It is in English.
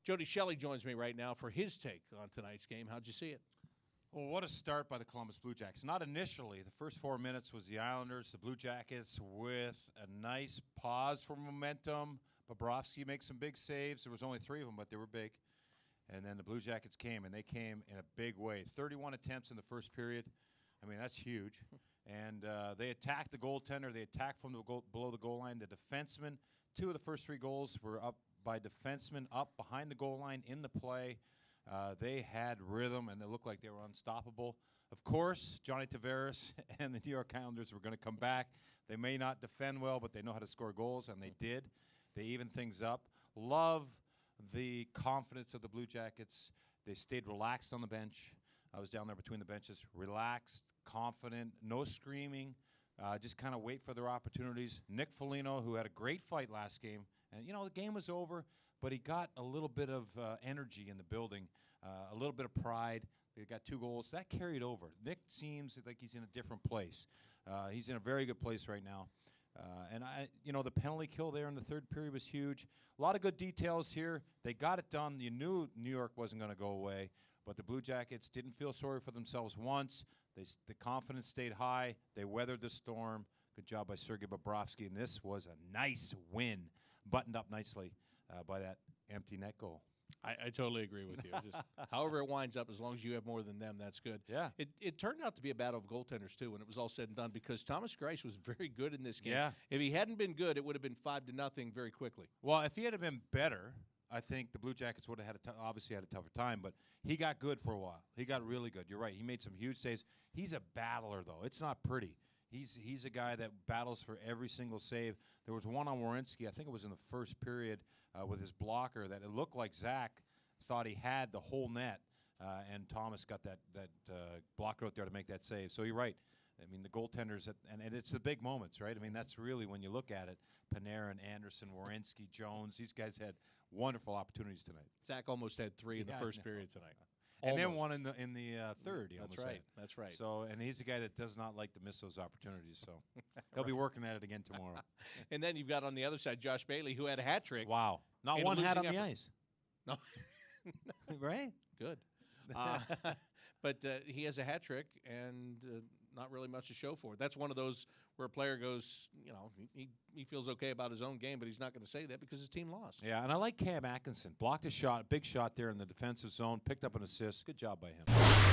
Jody, Shelley joins me right now for his take on tonight's game. How'd you see it? Well, what a start by the Columbus Blue Jackets. Not initially. The first 4 minutes was the Islanders, the Blue Jackets with a nice pause for momentum. Bobrovsky makes some big saves. There was only 3 of them, but they were big. And then the Blue Jackets came, and they came in a big way. 31 attempts in the first period. I mean, that's huge. And they attacked the goaltender. They attacked from below the goal line. The defensemen, 2 of the first 3 goals were up by defensemen up behind the goal line in the play. They had rhythm, and they looked like they were unstoppable. Of course, Johnny Tavares and the New York Islanders were going to come back. They may not defend well, but they know how to score goals, and they did. They evened things up. Love the confidence of the Blue Jackets. They stayed relaxed on the bench. I was down there between the benches, relaxed, confident, no screaming, just kind of wait for their opportunities. Nick Foligno, who had a great fight last game, and, you know, the game was over, but he got a little bit of energy in the building, a little bit of pride. They got 2 goals. That carried over. Nick seems like he's in a different place. He's in a very good place right now. The penalty kill there in the third period was huge. A lot of good details here. They got it done. You knew New York wasn't going to go away, but the Blue Jackets didn't feel sorry for themselves once. The confidence stayed high. They weathered the storm. Good job by Sergei Bobrovsky, and this was a nice win, buttoned up nicely by that empty net goal. I totally agree with you. Just, however it winds up, as long as you have more than them, that's good. Yeah. It turned out to be a battle of goaltenders, too, when it was all said and done, because Thomas Greiss was very good in this game. Yeah. If he hadn't been good, it would have been 5-0 very quickly. Well, if he had been better, I think the Blue Jackets would have obviously had a tougher time, but he got good for a while. He got really good. You're right. He made some huge saves. He's a battler, though. It's not pretty. He's a guy that battles for every single save. There was one on Werenski, I think it was in the first period, with his blocker that it looked like Zach thought he had the whole net, and Thomas got that blocker out there to make that save. So you're right. I mean, the goaltenders, and it's the big moments, right? I mean, that's really, when you look at it, Panarin, Anderson, Werenski, Jones, these guys had wonderful opportunities tonight. Zach almost had 3 in the first period tonight. And then one in the third. That's right. That's right. So, and he's a guy that does not like to miss those opportunities. So he'll be working at it again tomorrow. And then you've got on the other side Josh Bailey, who had a hat trick. Wow! Not one hat on the ice. No, right? Good. But he has a hat trick and not really much to show for it. That's one of those where a player goes, he feels okay about his own game, but he's not going to say that because his team lost. Yeah, and I like Cam Atkinson. Blocked a shot, big shot there in the defensive zone, picked up an assist. Good job by him.